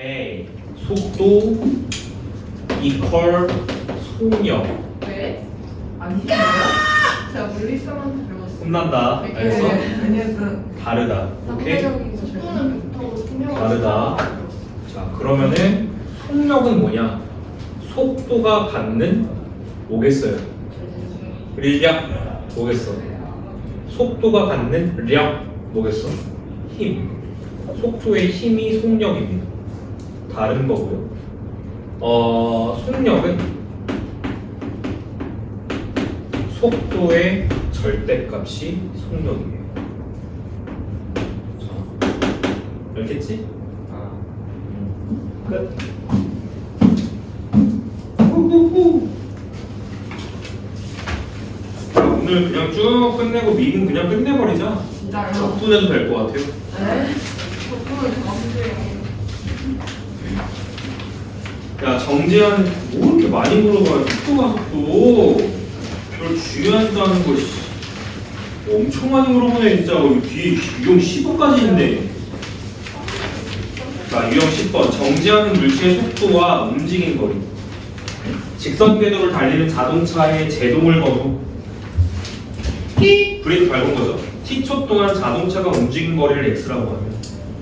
A. 속도 이퀄 속력. 왜? 안 힘들어요? 제가 물리성한테 배웠어요. 혼난다. 알겠어? 아니요, 다르다. 오케이? 속도는 더 투명하고 다르다. 자, 그러면은 속력은 뭐냐? 속도가 갖는 뭐겠어요? 력 뭐겠어? 속도가 갖는 력 뭐겠어? 힘. 속도의 힘이 속력입니다. 다른 거고요. 속력은 속도의 절대값이 속력이에요. 자, 알겠지? 끝. 자, 오늘 그냥 쭉 끝내고 미분 그냥 끝내버리자. 진짜요? 적분해도 될 것 같아요. 네? 저분은 정수예요. 야, 정재한 뭐 이렇게 많이 물어봐요. 속도가 속도. 별 중요하다는 거 엄청 많이 물어보네 진짜. 여기 뒤에 유형 10번까지 있네. 자, 유형 10번. 정지하는 물체의 속도와 움직임 거리. 직선 궤도를 달리는 자동차의 제동을 거두 T 브레이크 밟은 거죠. T초 동안 자동차가 움직인 거리를 X라고 하면,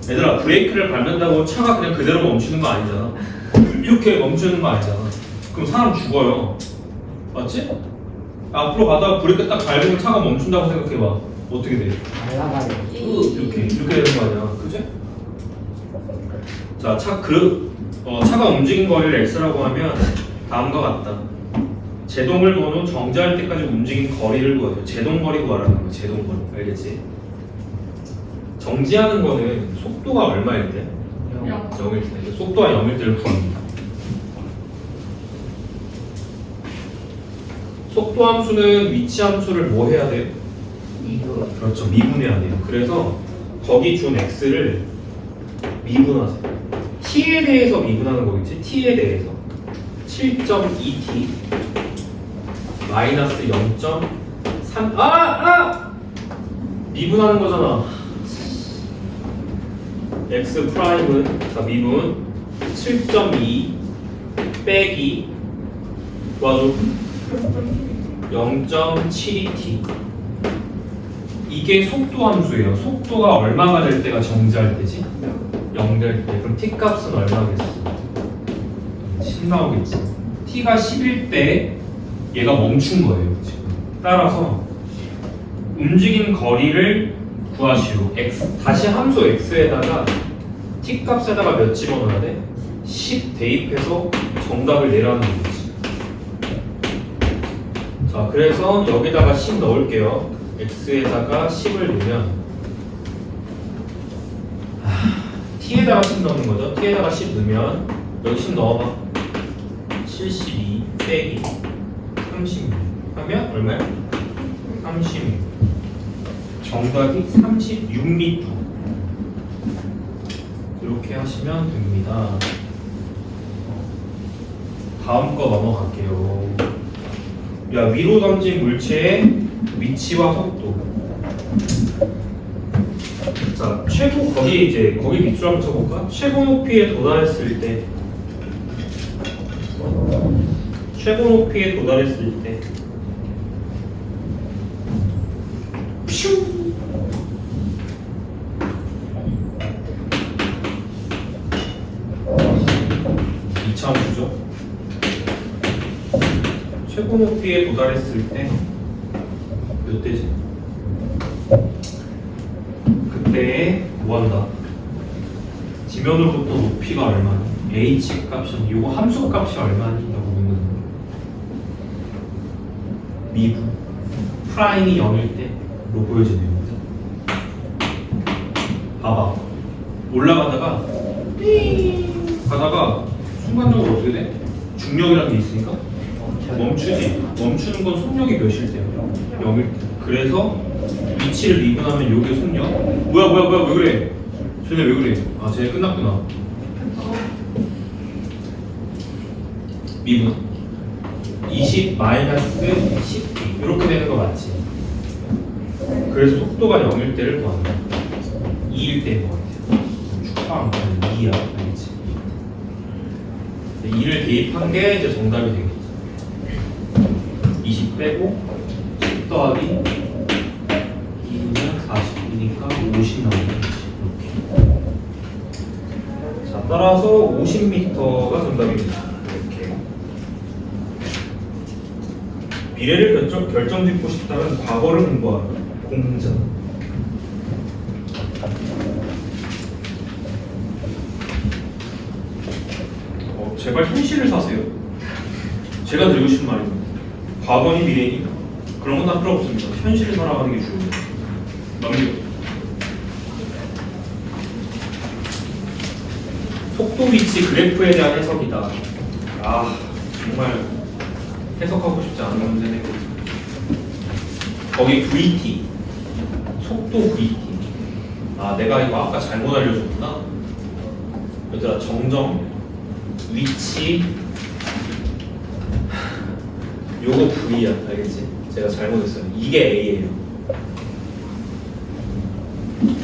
얘들아, 브레이크를 밟는다고 차가 그냥 그대로 멈추는 거 아니잖아. 이렇게 멈추는 거 아니잖아. 그럼 사람 죽어요. 맞지? 앞으로 가다가 브레이크 딱 밟으면 차가 멈춘다고 생각해봐. 어떻게 돼? 이렇게 되는 거 아니야. 그지? 자, 차가 움직인 거리를 X라고 하면 다음과 같다. 제동을 거는 정지할 때까지 움직인 거리를 구하세요. 제동 거리 구하라는 거예요. 제동 거리. 알겠지? 정지하는 거는 속도가 얼마일 때? 0일 때. 속도가 0일 때를 구합니다. 속도 함수는 위치 함수를 뭐 해야 돼요? 그렇죠. 미분해야 돼요. 그래서 거기 준 x를 미분하세요. t에 대해서 미분하는 거겠지? t에 대해서 7.2t 마이너스 0.3 미분하는 거잖아. x 프라임은 자 미분 7.2 빼기 도와줘 0.72t. 이게 속도 함수예요. 속도가 얼마가 될 때가 정지할 때지? 0 될 때. 그럼 t 값은 얼마겠어? 10 나오겠지. t가 10일 때 얘가 멈춘 거예요. 지금. 따라서 움직인 거리를 구하시오. x 다시 함수 x에다가 t 값에다가 몇 집어넣어야 돼? 10 대입해서 정답을 내라는 거지. 자, 그래서 여기다가 10 넣을게요. x에다가 10을 넣으면 t에다가 10 넣는 거죠. t에다가 10 넣으면 여기 10 넣어봐. 72 빼기 36 하면 얼마야? 36. 정답이 36m. 이렇게 하시면 됩니다. 다음 거 넘어갈게요. 야, 위로 던진 물체의 위치와 속도. 자, 거기 밑줄 한번 쳐볼까? 최고 높이에 도달했을 때 퓨! 이차함수죠. 최고 높이에 도달했을 때 몇 대지? 그때 뭐한다? 지면으로부터 높이가 얼마니? h 값이 요거 함수 값이 얼마니? 라고 묻는 거예요. 미분 프라임이 0일 때로 보여지네요. 봐봐. 올라가다가 가다가 순간적으로 어떻게 돼? 중력이라는 게 있으니까 멈추지. 멈추는 건 속력이 몇일 때야? 0일 때. 그래서 위치를 미분하면 요게 속력. 뭐야 왜 그래? 쟤네 왜 그래? 아, 쟤네 끝났구나. 미분 20 마이너스 10 이렇게 되는 거 맞지? 그래서 속도가 0일 때를 구한다. 2일 때인 것 같아요. 축하한 거는 2야. 알겠지? 2를 대입한 게 이제 정답이 되겠죠. 20 빼고 10 더하기 2는 40이니까 50 나오는 거지. 이렇게. 자, 따라서 50m가 정답입니다. 이렇게. 미래를 결정짓고 싶다면 과거를 공부하라. 공전. 제발 현실을 사세요. 제가 드리고 싶은 말입니다. 과거니 미래니 그런 건 다 필요 없습니다. 현실을 살아가는 게 중요해요. 넘겨. 속도 위치 그래프에 대한 해석이다. 아 정말 해석하고 싶지 않은 문제네요. 거기 VT 속도 VT. 아 내가 이거 아까 잘못 알려줬구나. 얘들아 정정 위치 요거 V야 알겠지? 제가 잘못했어요. 이게 A예요.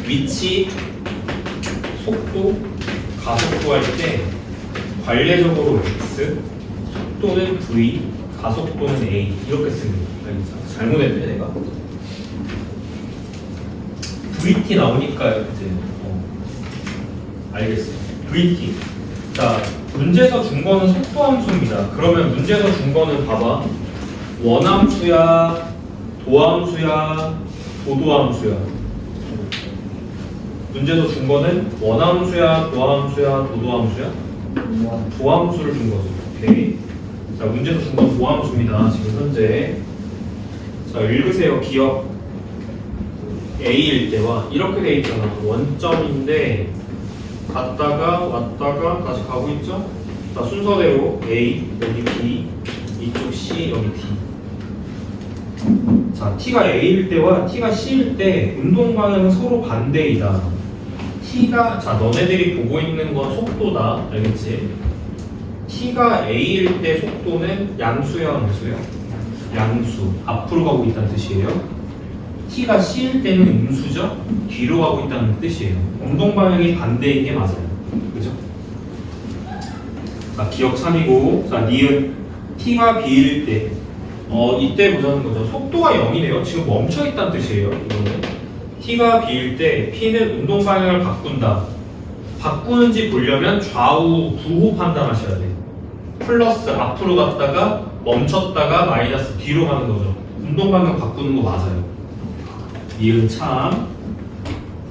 위치 속도 가속도 할 때 관례적으로 X 속도는 V 가속도는 A 이렇게 씁니다. 알겠죠? 잘못했네 내가. VT 나오니까 이제 알겠어요. VT. 자, 문제에서 준 거는 속도 함수입니다. 그러면 문제에서 준 거는 봐봐. 원함수야, 도함수야, 도도함수야. 문제에서 준 거는 원함수야, 도함수야, 도도함수야? 도함수를 준 거죠. 오케이. 자, 문제에서 준 건 도함수입니다. 지금 현재. 자, 읽으세요. 기억. A일 때와 이렇게 돼 있잖아. 원점인데 갔다가 왔다가 다시 가고 있죠? 자, 순서대로 A, 여기 B, 이쪽 C, 여기 D. 자, T가 A일 때와 T가 C일 때 운동 방향은 서로 반대이다. T가, 자, 너네들이 보고 있는 건 속도다. 알겠지? T가 A일 때 속도는 양수야, 음수야? 양수. 앞으로 가고 있다는 뜻이에요. T가 C일 때는 음수죠? 뒤로 가고 있다는 뜻이에요. 운동 방향이 반대인 게 맞아요. 그죠? 자, 기억 3이고, 자, 니은 T가 B일 때, 이때 보자는 거죠. 속도가 0이네요. 지금 멈춰 있다는 뜻이에요. 이거는 T가 B일 때 P는 운동 방향을 바꾼다. 바꾸는지 보려면 좌우 부호 판단하셔야 돼. 플러스 앞으로 갔다가 멈췄다가 마이너스 뒤로 가는 거죠. 운동 방향 바꾸는 거 맞아요. 이은 참.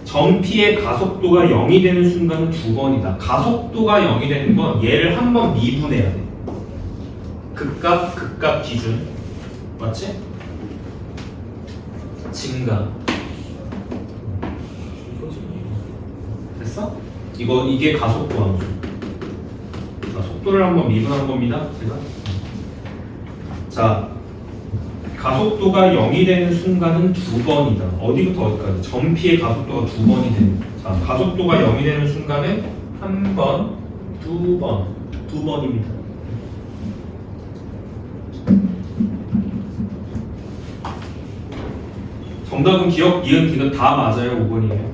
정피의 가속도가 0이 되는 순간은 두 번이다. 가속도가 0이 되는 건 얘를 한 번 미분해야 돼. 극값 기준. 맞지? 증가. 됐어? 이게 가속도 함수. 자, 속도를 한번 미분한 겁니다. 제가. 자. 가속도가 0이 되는 순간은 두 번이다. 어디부터 어디까지? 전피의 가속도가 두 번이 되는. 자, 가속도가 0이 되는 순간은 한 번, 두 번, 두 번입니다. 정답은 기억, 니은, 디귿 다 맞아요. 5번이에요.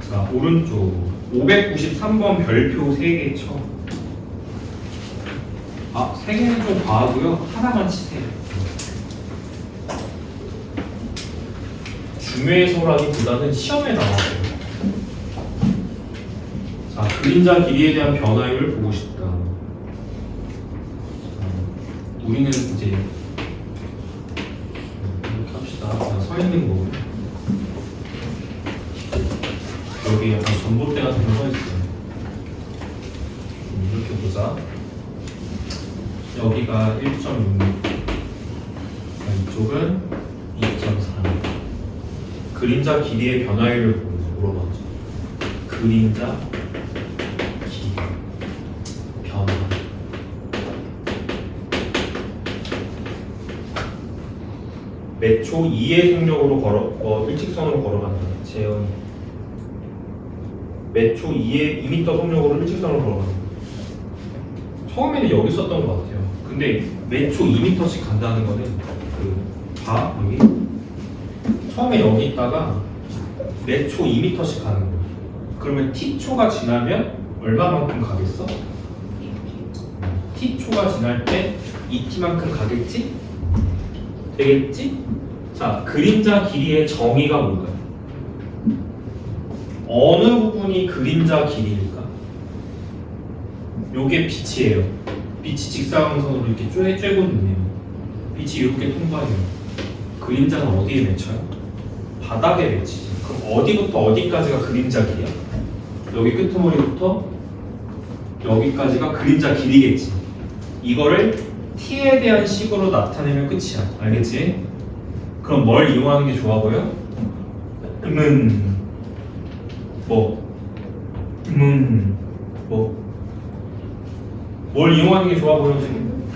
자, 오른쪽 593번 별표 3개 쳐. 아, 3개는 좀 과하고요. 하나만 치세요. 중요해서라기보다는 시험에 나와요. 자, 그림자 길이에 대한 변화율을 보고 싶다. 우리는 이제 이렇게 합시다. 그냥 서 있는 거. 여기 약간 전봇대 같은 거 서 있어요. 이렇게 보자. 여기가 1.6m, 이쪽은 2.4m. 그림자 길이의 변화율을 물어봤죠. 그림자 길이 변화. 몇 초 2의 속력으로 일직선으로 걸어간다. 재현이. 몇 초 2m 속력으로 일직선으로 걸어간다. 처음에는 여기 썼던 것 같아요. 근데 몇 초 2m씩 간다는 거는 여기 처음에 여기 있다가 몇 초 2m씩 가는 거예요. 그러면 t초가 지나면 얼마만큼 가겠어? t초가 지날 때 이 t만큼 가겠지? 되겠지? 자, 그림자 길이의 정의가 뭘까요? 어느 부분이 그림자 길이일까? 요게 빛이에요. 빛이 직사광선으로 이렇게 쬐고 있네요. 빛이 이렇게 통과해요. 그림자는 어디에 맺혀요? 바닥에 맺히지. 그럼 어디부터 어디까지가 그림자 길이야? 여기 끄트머리부터 여기까지가 그림자 길이겠지. 이거를 t에 대한 식으로 나타내면 끝이야. 알겠지? 그럼 뭘 이용하는 게 좋아 보여? 뭘 이용하는 게 좋아 보여 지금?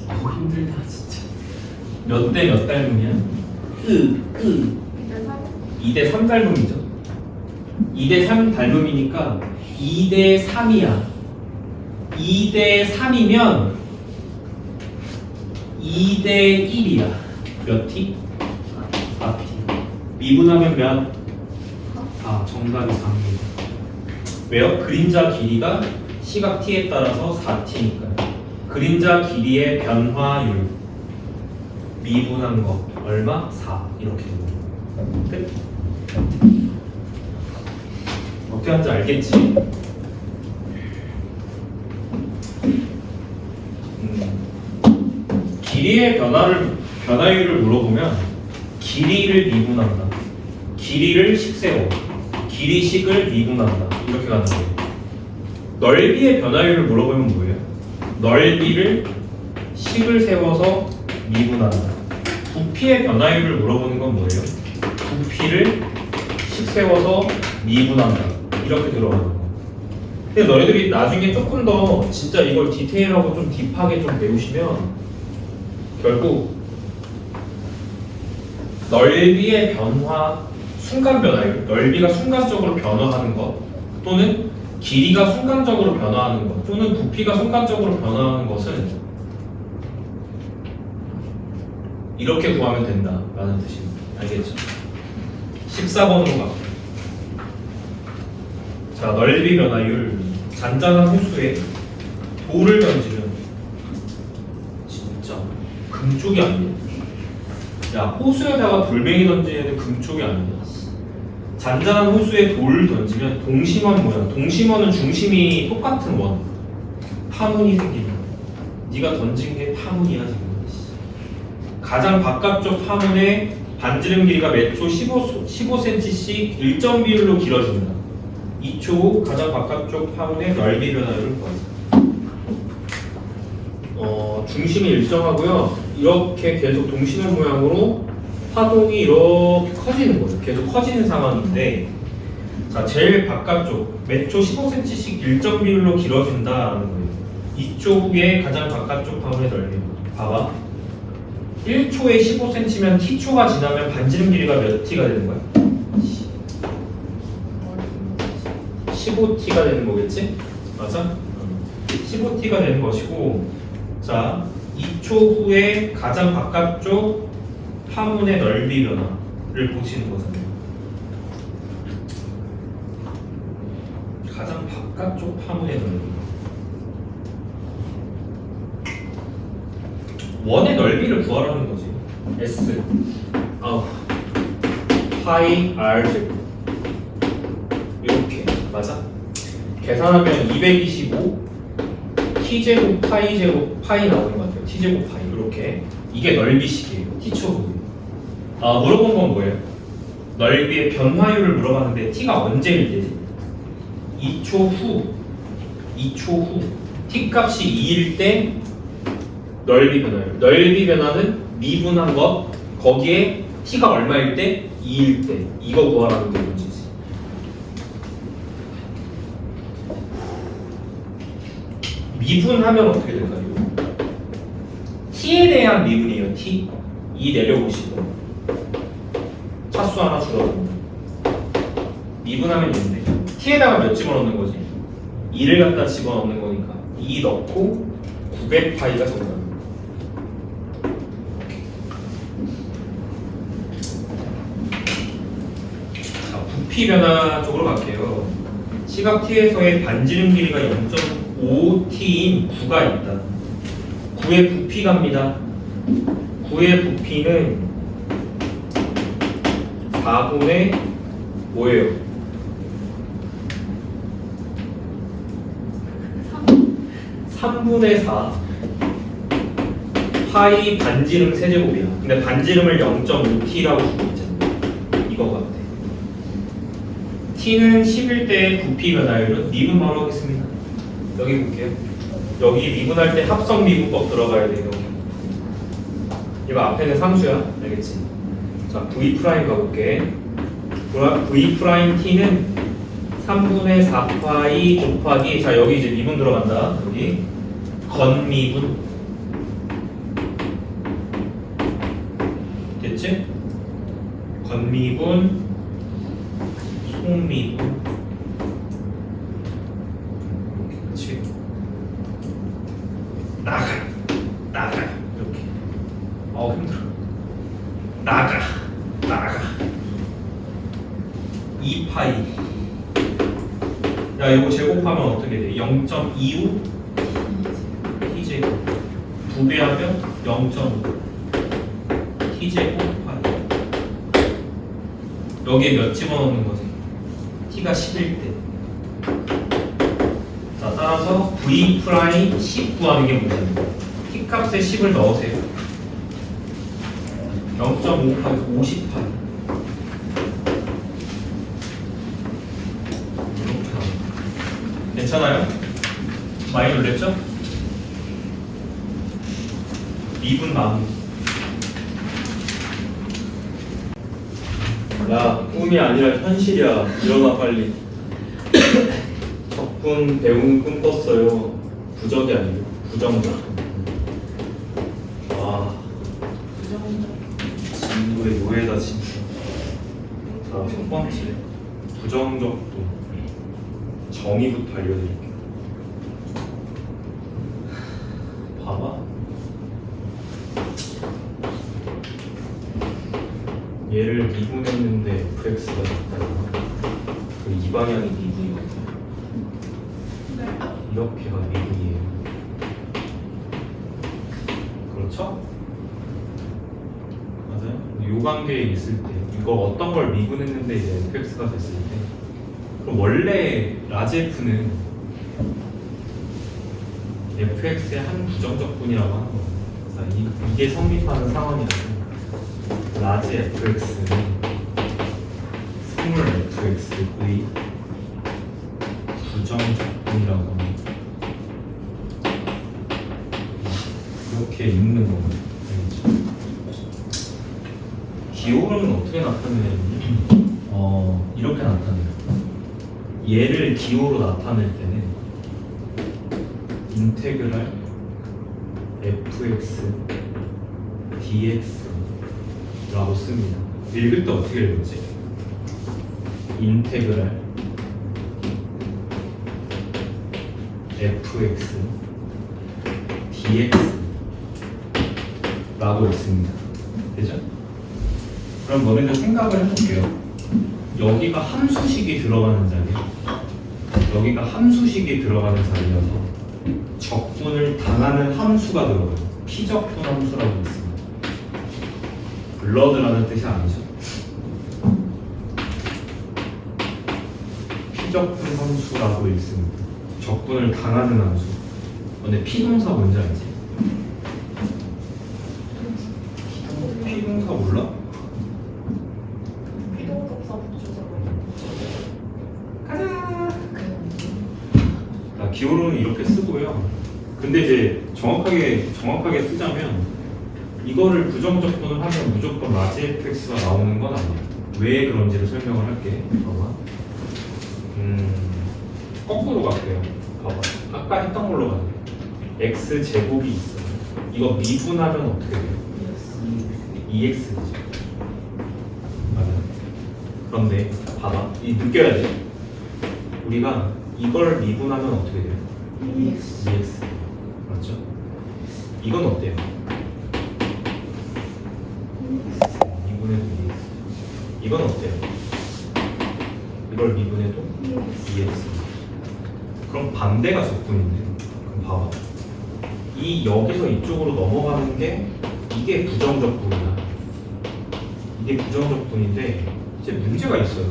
힘들다 진짜. 몇 대 몇 닮음이야? 2대 3 닮음이죠. 2대 3 닮음이니까 2대 3이야. 2대 3이면 2대 1이야. 몇 t? 4t. 미분하면 몇? 4. 정답이 4입니다. 왜요? 그림자 길이가 시각 t에 따라서 4t니까요. 그림자 길이의 변화율 미분한 거 얼마? 4. 이렇게 끝. 어떻게 하는지 알겠지? 길이의 변화율을 물어보면 길이를 미분한다. 길이를 식세워. 길이식을 미분한다. 이렇게 가는 거예요. 넓이의 변화율을 물어보면 뭐예요? 넓이를 식을 세워서 미분한다. 부피의 변화율을 물어보는 건 뭐예요? 부피를 식 세워서 미분한다. 이렇게 들어가는 거. 근데 너희들이 나중에 조금 더 진짜 이걸 디테일하고 좀 딥하게 좀 배우시면 결국 넓이의 변화, 순간 변화율, 넓이가 순간적으로 변화하는 것 또는 길이가 순간적으로 변화하는 것 또는 부피가 순간적으로 변화하는 것은 이렇게 구하면 된다라는 뜻입니다. 알겠죠? 14번으로 갈게요. 자, 넓이 변화율. 잔잔한 호수에 돌을 던지면 진짜 금쪽이 아니에요. 야, 호수에다가 돌멩이 던지는 금쪽이 아니야. 잔잔한 호수에 돌을 던지면 동심원 뭐야? 동심원은 중심이 똑같은 원. 파문이 생기는. 네가 던진 게 파문이야 지금. 가장 바깥쪽 파문의 반지름 길이가 몇 초 15cm씩 일정 비율로 길어진다. 2초 후 가장 바깥쪽 파문의 넓이 변화율을 구하자. 중심이 일정하고요. 이렇게 계속 동심원 모양으로 파동이 이렇게 커지는 거예요. 계속 커지는 상황인데, 자, 제일 바깥쪽 몇 초 15cm씩 일정 비율로 길어진다라는 거예요. 2초 후에 가장 바깥쪽 파문의 넓이. 봐봐. 1초에 15cm면 t초가 지나면 반지름 길이가 몇 t가 되는 거야? 15t가 되는 거겠지? 맞아? 15t가 되는 것이고, 자, 2초 후에 가장 바깥쪽 파문의 넓이 변화를 보시는 거잖아요. 가장 바깥쪽 파문의 넓이. 원의 넓이를 구하라는 거지. S 파이 R 제곱 이렇게 맞아? 계산하면 225 t 제곱 파이 제곱 파이 나오는 것 같아요. t 제곱 파이 이렇게. 이게 넓이식이에요. t초 부분. 물어본 건 뭐예요? 넓이의 변화율을 물어봤는데 t가 언제일 때지? 2초 후 t 값이 2일 때 넓이 변화율. 넓이 변화는 미분한 것, 거기에 t가 얼마일 때? 2일 때. 이거 구하라는 게 문제지. 미분하면 어떻게 될까요? t에 대한 미분이에요. t. 2 내려보시고 차수 하나 줄어듭니다. 미분하면 있는데 t에다가 몇 집어넣는 거지? 2를 갖다 집어넣는 거니까 2 넣고 900파이가 정답입니다. 자, 부피 변화 쪽으로 갈게요. 시각 T에서의 반지름 길이가 0.5T인 9가 있다. 9의 부피 갑니다. 9의 부피는 4분의 뭐예요? 3분의 4 파이 반지름 세제곱이야. 근데 반지름을 0.5T라고 주고 있잖아. 이거 같아. T는 11대의 부피 변화율은 미분 바로 하겠습니다. 여기 볼게요. 여기 미분할 때 합성 미분법 들어가야 돼요. 이거 앞에는 상수야. 알겠지? 자, V 프라임 가볼게. V 프라임 T는 3분의 4파이 곱하기, 자 여기 이제 미분 들어간다. 여기 건미분 됐지? 건미분 속미분 그렇지. 나가 이렇게. 힘들어. 나가 2파이. 야 이거 제곱하면 어떻게 돼? 0.25 t제곱 2배하면 0.5 t제곱 파이. 여기에 몇 집어넣는 거지? t가 11대. 자 따라서 v 프라임 10 구하는 게 문제입니다. t 값에 10을 넣으세요. 0.5 파이 50 파이. 괜찮아요? 많이 놀랬죠? 미분 마무. 야, 꿈이 아니라 현실이야. 일어나 빨리. 적분 배우는 꿈 꿨어요. 부적이 아니고 부정적. 와, 진도의 노예다 진짜. 자, 첫 번째 부정적분. 정의부터 알려드릴게요. 봐봐. 얘를 미분했는데 fx가 있다면 그 이 방향이 미분이거든요. 이렇게가 미분이에요. 그렇죠? 맞아요? 요 관계에 있을 때 이거 어떤 걸 미분했는데 이제 fx가 됐을 때 그럼 원래 라지 F는 fx의 한 부정적분이라고 하는 거예요. 그래서 이게 성립하는 상황이라고. 라지 fx는 스몰 fx의 부정적분이라고 합니다. 이렇게 읽는 겁니다. 기호름은 어떻게 나타내냐면 이렇게 나타내요. 얘를 기호로 나타낼 때는 인테그랄 fx dx라고 씁니다. 읽을 때 어떻게 읽었지? 인테그랄 fx dx라고 있습니다. 되죠? 그럼 너네들 생각을 해볼게요. 여기가 함수식이 들어가는 자리야. 여기가 함수식이 들어가는 자리여서 적분을 당하는 함수가 들어가요. 피적분 함수라고 있습니다. 블러드라는 뜻이 아니죠. 피적분 함수라고 있습니다. 적분을 당하는 함수. 근데 피동사 뭔지 알지? 피동사 몰라? 기호로는 이렇게 쓰고요. 근데 이제 정확하게 쓰자면 이거를 부정적분을 하면 무조건 라지 fx가 나오는 건 아니에요. 왜 그런지를 설명을 할게. 봐봐. 거꾸로 갈게요. 봐봐. 아까 했던 걸로 가요. x 제곱이 있어요. 이거 미분하면 어떻게 돼요? 2x죠. 맞아요. 그런데 봐봐. 이 느껴야 돼. 우리가 이걸 미분하면 어떻게 돼요? 2x. 맞죠? 이건 어때요? 미분해도 2x. 이건 어때요? 이걸 미분해도 2x. 그럼 반대가 적분인데. 그럼 봐봐. 이 여기서 이쪽으로 넘어가는 게 이게 부정적분이야. 이게 부정적분인데 이제 문제가 있어요.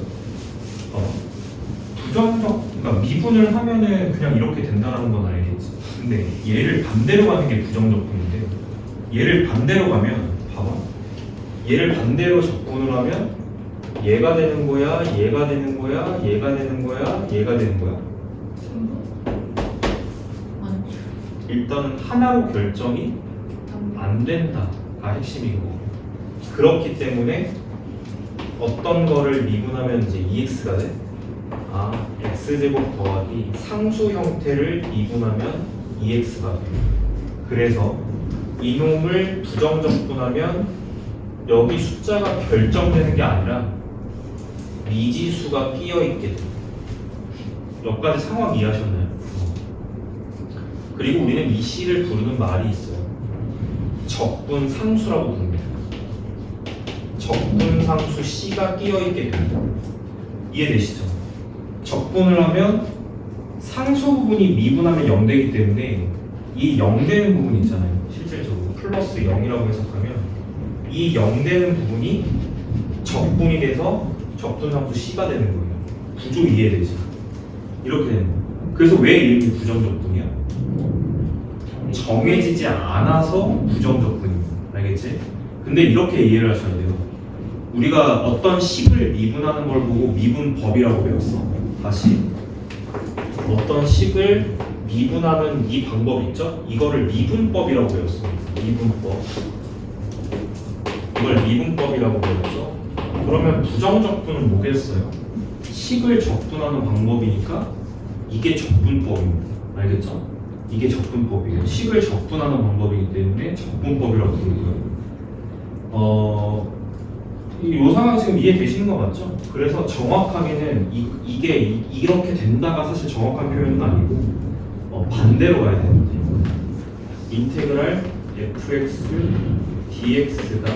그러니까 미분을 하면은 그냥 이렇게 된다는 건 알겠지. 근데 얘를 반대로 가는 게 부정적분인데 얘를 반대로 가면 봐봐. 얘를 반대로 적분을 하면 얘가 되는 거야, 얘가 되는 거야, 얘가 되는 거야, 얘가 되는 거야. 아니. 일단은 하나로 결정이 안 된다가 핵심이고 그렇기 때문에 어떤 거를 미분하면 이제 2x가 돼? x제곱 더하기 상수 형태를 미분하면 2x가 돼. 그래서 이놈을 부정적분하면 여기 숫자가 결정되는 게 아니라 미지수가 끼어있게 돼. 여기까지 상황 이해하셨나요? 그리고 우리는 이 C를 부르는 말이 있어요. 적분 상수라고 부릅니다. 적분 상수 C가 끼어있게 됩니다. 이해되시죠? 적분을 하면 상수 부분이 미분하면 0 되기 때문에 이 0 되는 부분 있잖아요. 실질적으로 플러스 0이라고 해석하면 이 0 되는 부분이 적분이 돼서 적분 상수 C가 되는 거예요. 구조 이해되지? 이렇게 되는 거예요. 그래서 왜 이름이 부정적분이야? 정해지지 않아서 부정적분입니다. 알겠지? 근데 이렇게 이해를 하셔야 돼요. 우리가 어떤 식을 미분하는 걸 보고 미분법이라고 배웠어. 다시 어떤 식을 미분하는 이 방법 있죠? 이거를 미분법이라고 배웠어. 미분법. 이걸 미분법이라고 배웠어. 그러면 부정적분은 뭐겠어요? 식을 적분하는 방법이니까 이게 적분법입니다. 알겠죠? 이게 적분법이에요. 식을 적분하는 방법이기 때문에 적분법이라고 부르고요. 이 상황 지금 이해되시는 거 맞죠? 그래서 정확하게는 이게 이렇게 된다가 사실 정확한 표현은 아니고 반대로 가야 되는데 인테그랄 fx dx가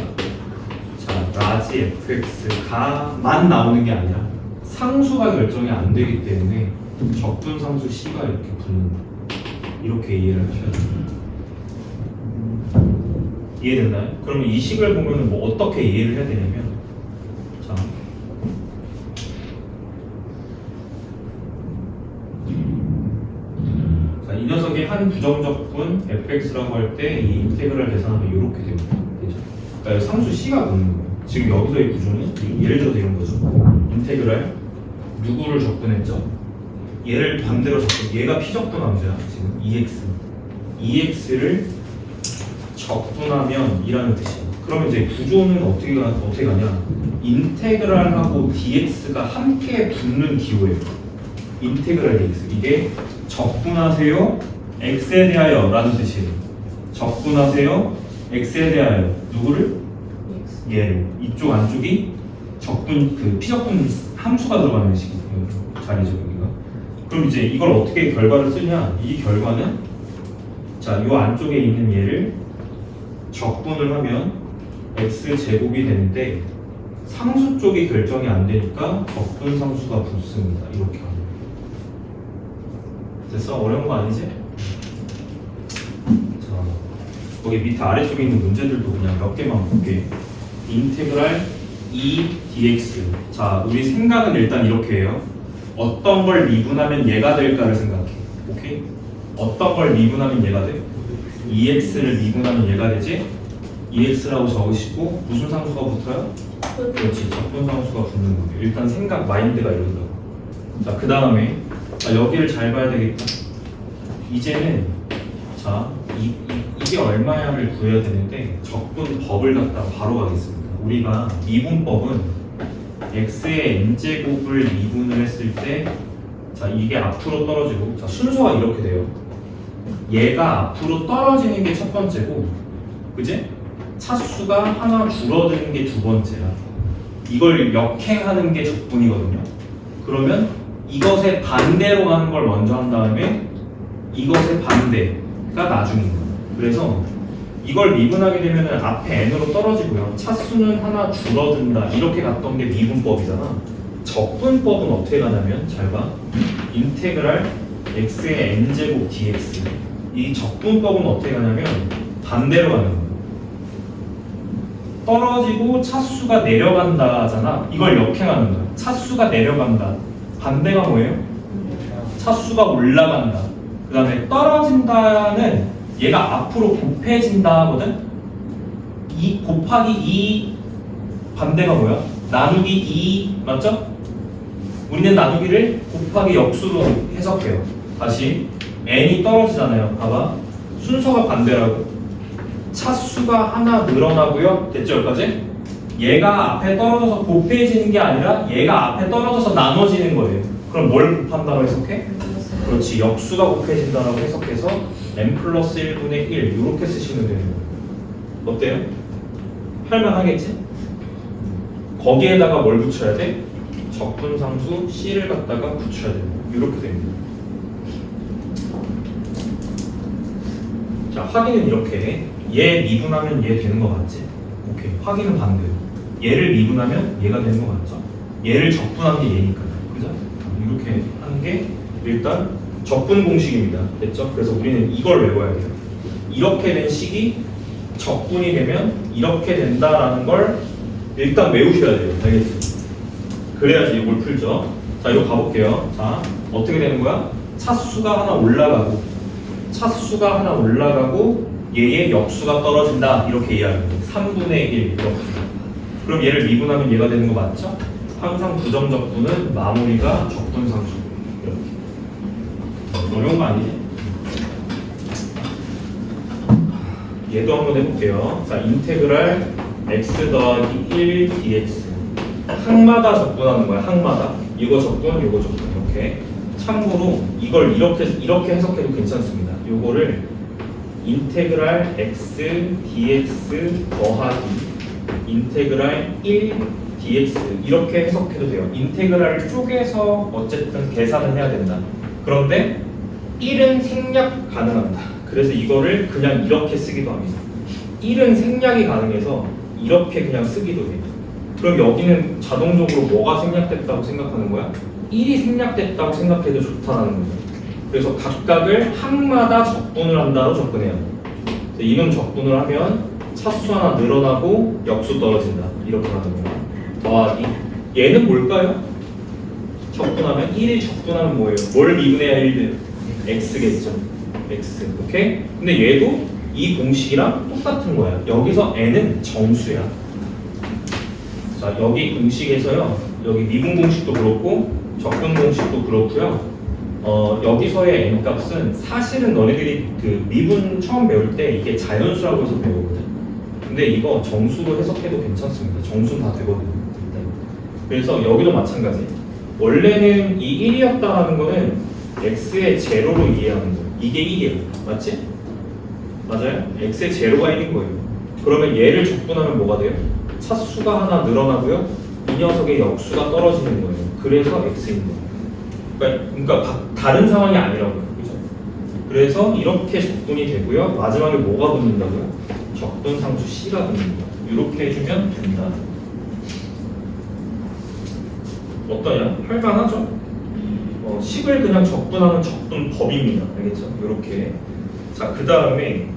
자 라지 fx가만 나오는 게 아니라 상수가 결정이 안 되기 때문에 적분 상수 c가 이렇게 붙는다. 이렇게 이해를 하셔야 돼요. 이해됐나요? 그러면 이 식을 보면 뭐 어떻게 이해를 해야 되냐면 자, 이 녀석의 한 부정적분 fx라고 할 때 이 인테그랄 계산하면 이렇게 됩니다. 되죠? 그러니까 상수 c가 붙는 거예요. 지금 여기서의 구조는 예를 들어서 이런 거죠. 인테그랄 누구를 적분했죠? 얘를 반대로 적분. 얘가 피적분 함수야. 지금 2x를 적분하면 이라는 뜻이야. 그러면 이제 구조는 어떻게 가냐? 인테그랄하고 dx가 함께 붙는 기호예요. 인테그랄 dx. 이게 적분하세요 x에 대하여 라는 뜻이에요. 적분하세요 x에 대하여 누구를? 얘를. 이쪽 안쪽이 적분 그 피적분 함수가 들어가는 식이에요. 자리죠 여기가. 그럼 이제 이걸 어떻게 결과를 쓰냐? 이 결과는 자, 요 안쪽에 있는 얘를 적분을 하면 x제곱이 되는데 상수 쪽이 결정이 안 되니까 적분 상수가 붙습니다. 이렇게 하면 됐어? 어려운 거 아니지? 자, 거기 밑에 아래쪽에 있는 문제들도 그냥 몇 개만 볼게. 인테그랄 e dx. 자, 우리 생각은 일단 이렇게 해요. 어떤 걸 미분하면 얘가 될까를 생각해. 오케이? 어떤 걸 미분하면 얘가 돼? 2x를 미분하면 얘가 되지? 2x라고 적으시고 무슨 상수가 붙어요? 그렇지, 적분 상수가 붙는 거예요. 일단 생각 마인드가 이런다고. 자, 그 다음에 여기를 잘 봐야 되겠다. 이제는 자, 이게 얼마야를 구해야 되는데 적분 법을 갖다가 바로 가겠습니다. 우리가 미분법은 x의 n제곱을 미분을 했을 때 자, 이게 앞으로 떨어지고 자, 순서가 이렇게 돼요. 얘가 앞으로 떨어지는 게 첫 번째고 그지? 차수가 하나 줄어드는 게 두 번째야. 이걸 역행하는 게 적분이거든요. 그러면 이것의 반대로 가는 걸 먼저 한 다음에 이것의 반대가 나중인 거예요. 그래서 이걸 미분하게 되면 앞에 n으로 떨어지고요. 차수는 하나 줄어든다. 이렇게 갔던 게 미분법이잖아. 적분법은 어떻게 가냐면 잘 봐. 인테그랄 x의 n제곱 dx. 이 적분법은 어떻게 가냐면 반대로 가는 거예요. 떨어지고 차수가 내려간다잖아. 이걸 역행하는 거야. 차수가 내려간다. 반대가 뭐예요? 차수가 올라간다. 그 다음에 떨어진다는 얘가 앞으로 곱해진다 하거든. 이 곱하기 2 반대가 뭐야? 나누기 2 맞죠? 우리는 나누기를 곱하기 역수로 해석해요. 다시 n이 떨어지잖아요. 봐봐. 순서가 반대라고. 차수가 하나 늘어나고요. 됐죠 여기까지? 얘가 앞에 떨어져서 곱해지는 게 아니라 얘가 앞에 떨어져서 나눠지는 거예요. 그럼 뭘 곱한다고 해석해? 그렇지. 역수가 곱해진다라고 해석해서 n 플러스 1분의 1 이렇게 쓰시면 되는 거예요. 어때요? 할만하겠지? 거기에다가 뭘 붙여야 돼? 적분상수 C를 갖다가 붙여야 돼요. 이렇게 됩니다. 자, 확인은 이렇게. 얘 미분하면 얘 되는 거 맞지? 오케이. 확인은 반대로. 얘를 미분하면 얘가 되는 거 맞죠? 얘를 적분한 게 얘니까요. 그죠? 이렇게 하는 게 일단 적분 공식입니다. 됐죠? 그래서 우리는 이걸 외워야 돼요. 이렇게 된 식이 적분이 되면 이렇게 된다라는 걸 일단 외우셔야 돼요. 알겠지? 그래야지 이걸 풀죠. 자, 이거 가볼게요. 자, 어떻게 되는 거야? 차수가 하나 올라가고 차수가 하나 올라가고 얘의 역수가 떨어진다. 이렇게 이해하면 돼요. 3분의 1 이렇게. 그럼 얘를 미분하면 얘가 되는 거 맞죠? 항상 부정적분은 마무리가 적분상수. 이렇게. 어려운 거 아니지? 얘도 한번 해볼게요. 자, 인테그랄 x 더하기 1 dx. 항마다 적분하는 거야. 항마다. 이거 적분, 이거 적분. 이렇게. 참고로 이걸 이렇게 해석해도 괜찮습니다. 요거를 인테그랄 x dx 더하기 인테그랄 1 dx 이렇게 해석해도 돼요. 인테그랄 쪽에서 어쨌든 계산을 해야 된다. 그런데 1은 생략 가능합니다. 그래서 이거를 그냥 이렇게 쓰기도 합니다. 1은 생략이 가능해서 이렇게 그냥 쓰기도 해요. 그럼 여기는 자동적으로 뭐가 생략됐다고 생각하는 거야? 1이 생략됐다고 생각해도 좋다는 거죠. 그래서 각각을 항마다 적분을 한다로 접근해요. 이놈 적분을 하면 차수 하나 늘어나고 역수 떨어진다. 이렇게 하는 거예요. 더하기 얘는 뭘까요? 적분하면 1이 적분하면 뭐예요? 뭘 미분해야 1돼? x겠죠. x. 오케이? 근데 얘도 이 공식이랑 똑같은 거야. 여기서 n은 정수야. 자, 여기 공식에서요. 여기 미분 공식도 그렇고 적분 공식도 그렇고요. 여기서의 n 값은 사실은 너네들이 그 미분 처음 배울 때 이게 자연수라고 해서 배우거든. 근데 이거 정수로 해석해도 괜찮습니다. 정수는 다 되거든요. 그래서 여기도 마찬가지. 원래는 이 1이었다라는 거는 x의 제로로 이해하는 거예요. 이게 1이에요. 맞지? 맞아요? x의 제로가 1인 거예요. 그러면 얘를 적분하면 뭐가 돼요? 차수가 하나 늘어나고요. 이 녀석의 역수가 떨어지는 거예요. 그래서 x인 거예요. 그러니까 다른 상황이 아니라고요. 그죠? 그래서 이렇게 적분이 되고요. 마지막에 뭐가 붙는다고요? 적분상수 C가 붙는다. 이렇게 해주면 된다. 어떠냐? 할만하죠? 식을 그냥 적분하는 적분법입니다. 알겠죠? 이렇게. 자, 그 다음에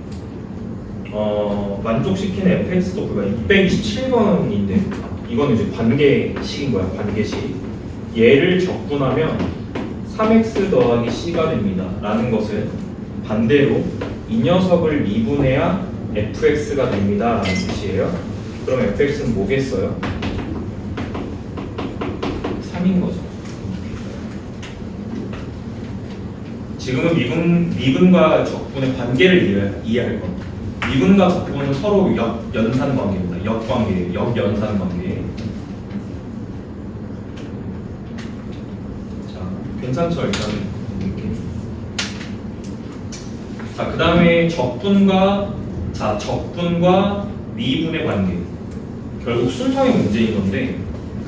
만족시키는 fx도 그가 227번인데 이거는 이제 관계식인 거야. 관계식. 얘를 적분하면 3x 더하기 c가 됩니다. 라는 것은 반대로 이 녀석을 미분해야 fx가 됩니다. 라는 뜻이에요. 그럼 fx는 뭐겠어요? 3인 거죠. 지금은 미분과 적분의 관계를 이해할 겁니다. 미분과 적분은 서로 역연산 관계입니다. 역관계예요. 역연산 관계. 자, 괜찮죠? 일단은 이렇게. 자, 그 다음에 적분과 미분의 관계. 결국 순서의 문제인 건데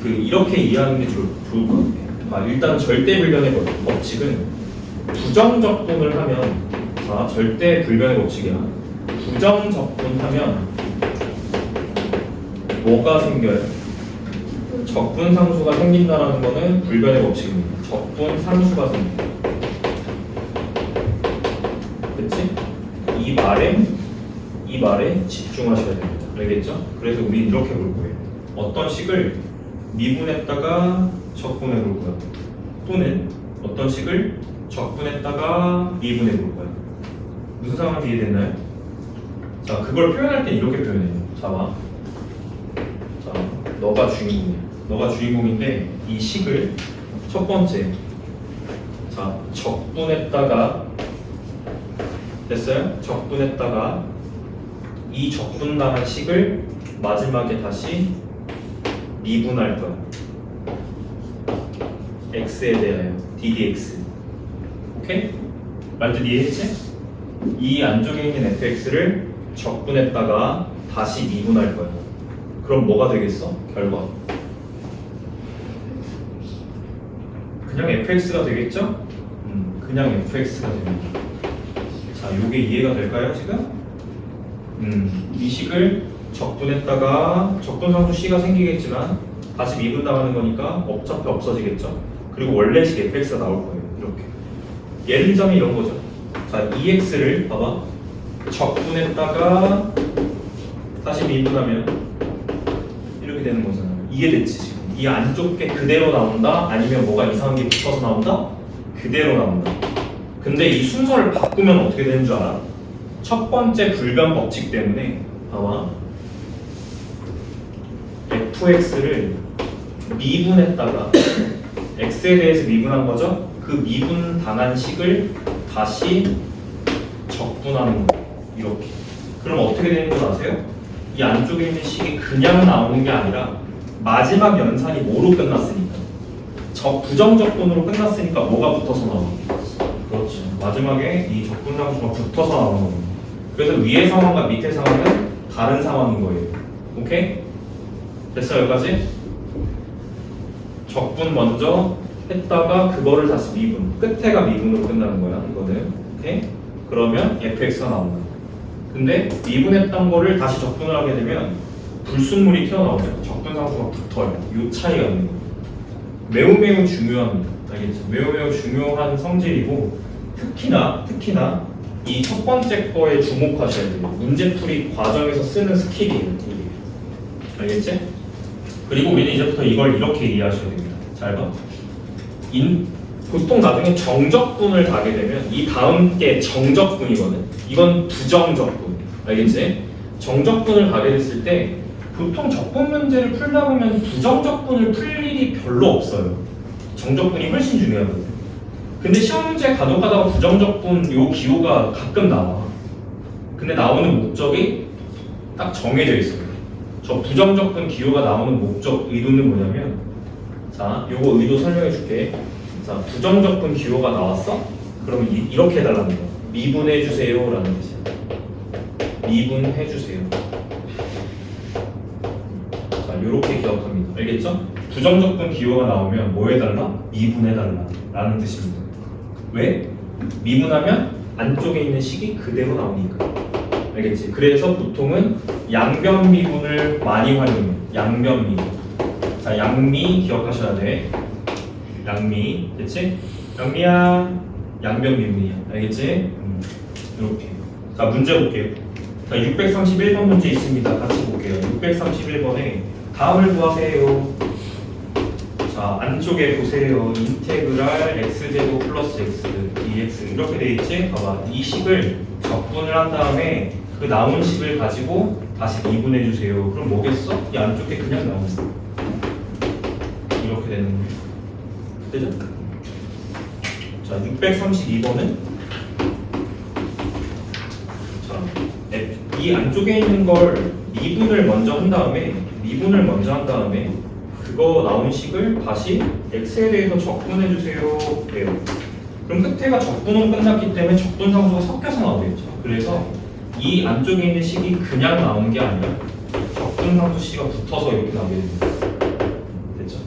이렇게 이해하는 게 좋을 것 같아요. 일단 절대불변의 법칙은 부정적분을 하면 절대불변의 법칙이야. 부정적분하면 뭐가 생겨요? 적분상수가 생긴다는 거는 불변의 법칙입니다. 적분상수가 생겨요. 그치? 이 말에 집중하셔야 됩니다. 알겠죠? 그래서 우리 이렇게 볼 거예요. 어떤 식을 미분했다가 적분해 볼 거야. 또는 어떤 식을 적분했다가 미분해 볼 거야. 무슨 상황인지 이해됐나요? 자, 그걸 표현할 땐 이렇게 표현해요. 자, 너가 주인공이야. 너가 주인공인데 이 식을 첫 번째, 자, 적분했다가 됐어요? 적분했다가 이 적분당한 식을 마지막에 다시 미분할 거야. x에 대하여 ddx. 오케이? 말뜻 이해했지? 이 안쪽에 있는 fx를 적분했다가 다시 미분할 거야. 그럼 뭐가 되겠어? 결과 그냥 fx가 되겠죠? 그냥 fx가 됩니다. 자, 요게 이해가 될까요 지금? 이 식을 적분했다가 적분상수 c가 생기겠지만 다시 미분당하는 거니까 어차피 없어지겠죠? 그리고 원래 식 fx가 나올 거예요. 이렇게 예를 들자면 이런 거죠. 자, ex를 봐봐, 적분했다가 다시 미분하면 이렇게 되는 거잖아요. 이해됐지 지금? 이 안쪽 게 그대로 나온다? 아니면 뭐가 이상한 게 붙어서 나온다? 그대로 나온다. 근데 이 순서를 바꾸면 어떻게 되는 줄 알아? 첫 번째 불변 법칙 때문에 봐봐, fx를 미분했다가 x에 대해서 미분한 거죠? 그 미분 당한 식을 다시 적분하는 거예요. 이렇게. 그럼 어떻게 되는 줄 아세요? 이 안쪽에 있는 식이 그냥 나오는 게 아니라 마지막 연산이 뭐로 끝났으니까, 부정적분으로 끝났으니까 뭐가 붙어서 나오는 거예요? 그렇죠. 마지막에 이 적분상수가 붙어서 나오는 거예요. 그래서 위의 상황과 밑의 상황은 다른 상황인 거예요. 오케이? 됐어 여기까지? 적분 먼저 했다가 그거를 다시 미분, 끝에가 미분으로 끝나는 거야 이거는. 오케이? 그러면 fx가 나온다. 근데 미분했던 거를 다시 적분을 하게 되면 불순물이 튀어나오죠. 적분상수가 붙어요. 이 차이가 있는 거예요. 매우 중요합니다. 알겠죠? 매우 중요한 성질이고, 특히나 이 첫 번째 거에 주목하셔야 돼요. 문제풀이 과정에서 쓰는 스킬이에요. 이게. 알겠지? 그리고 우리는 이제부터 이걸 이렇게 이해하셔야 됩니다. 잘 봐. 보통 나중에 정적분을 가게 되면 이 다음 게 정적분이거든. 이건 부정적분. 알겠지? 정적분을 가게 됐을 때 보통 적분 문제를 풀다 보면 부정적분을 풀 일이 별로 없어요. 정적분이 훨씬 중요하거든. 근데 시험 문제 가다가 부정적분 요 기호가 가끔 나와. 근데 나오는 목적이 딱 정해져 있어요. 저 부정적분 기호가 나오는 목적 의도는 뭐냐면, 자, 요거 의도 설명해 줄게. 자, 부정적분 기호가 나왔어? 그러면 이렇게 해달라는 거야. 미분해 주세요 라는 뜻이야. 미분해 주세요. 자, 요렇게 기억합니다. 알겠죠? 부정적분 기호가 나오면 뭐 해달라? 미분해달라 라는 뜻입니다. 왜? 미분하면 안쪽에 있는 식이 그대로 나오니까. 알겠지? 그래서 보통은 양변 미분을 많이 활용해요. 양변 미분. 자, 양미 기억하셔야 돼. 양미, 됐지? 양미야, 양변 미분이야. 알겠지? 이렇게. 자, 문제 볼게요. 자, 631번 문제 있습니다. 같이 볼게요. 631번에 다음을 구하세요. 자, 안쪽에 보세요. 인테그랄 x제곱 플러스 x dx 이렇게 돼 있지? 봐봐. 이 식을 적분을 한 다음에 그 나온 식을 가지고 다시 미분해 주세요. 그럼 뭐겠어? 이 안쪽에 그냥 나오는 거. 이렇게 되는 거예요. 되죠? 자, 632번은 자, 이 안쪽에 있는 걸 미분을 먼저 한 다음에 그거 나온 식을 다시 x에 대해서 적분해 주세요 돼요. 그럼 끝에가 적분으로 끝났기 때문에 적분상수가 섞여서 나오겠죠. 그래서 이 안쪽에 있는 식이 그냥 나오는 게 아니라 적분상수 c가 붙어서 이렇게 나오게 됩니다. 됐죠?